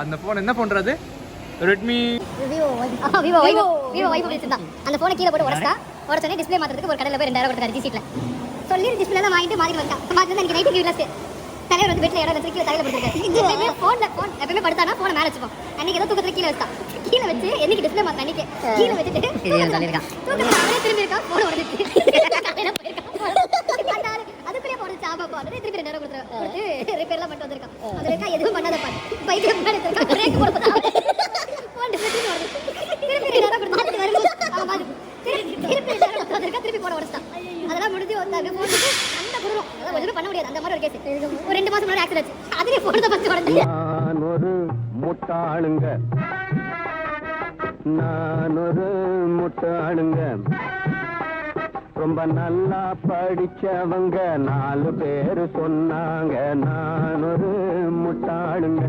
அந்த ஃபோன் என்ன பண்றது? ரெட்மி விவோ வைஃப் வச்சிருந்தான். அந்த ஃபோனை கீழே போட்டு உடச்சோடனே டிஸ்பிளே மாத்துறதுக்கு ஒரு கடையில் போய் 2000 கொடுத்தாரு ஜிசிட்ல. சொல்லி டிஸ்பிளே தான் வாங்கிட்டு மாத்திட்டு வந்துட்டான். மாத்திட்டு எனக்கு நைட்டு கீழே தலைவர் வந்து வீட்டில் இடம் வச்சு கீழே தலையில் கொடுத்துருக்காரு. ஃபோன் எப்பவுமே படுத்தானா ஃபோனை மேலே வச்சுப்போம். அன்னைக்கு ஏதோ தூக்கத்தில் கீழே வச்சான். கீழே வச்சு என்னைக்கு டிஸ்பிளே மாத்த அன்னைக்கு கீழே வச்சுட்டு சொல்லியிருக்கான். தூக்கத்தில் திரும்பி இருக்கா ஃபோன் உடஞ்சிட்டு அதுக்குள்ளே போடுச்சு. ஆமா போடுறது திருப்பி 2000 கொடுத்து ரிப்பேர்லாம் பண்ணிட்டு வந்திருக்கான். அதில் இருக்கா எதுவும் பண்ணாத பாட்டு பைக்கு முன்னாடி பிரேக் போட ஃபோன் டிஸ்பிளே திருப்பி 2000 கொடுத்து வரும்போது திருப்பி போட உடச்சிட்டான். அதெல்லாம் முடிஞ்சு வந்தாங்க ஃபோன் அந்த குடும்பம் அதெல்லாம் ஒன்றுமே பண்ண முடியாது. அந்த மாதிரி ஒரு கேஸ் ஒரு 2 மாசம் முன்னாடி ஆக்சிடென்ட் ஆச்சு. அதுலேயே ஃபோன் தான் ஃபஸ்ட்டு உடஞ்சி. நான் ஒரு முட்டாளுங்க ரொம்ப நல்லா படிச்சவங்க 4 பேரு சொன்னாங்க நான் ஒரு முட்டாளுங்க.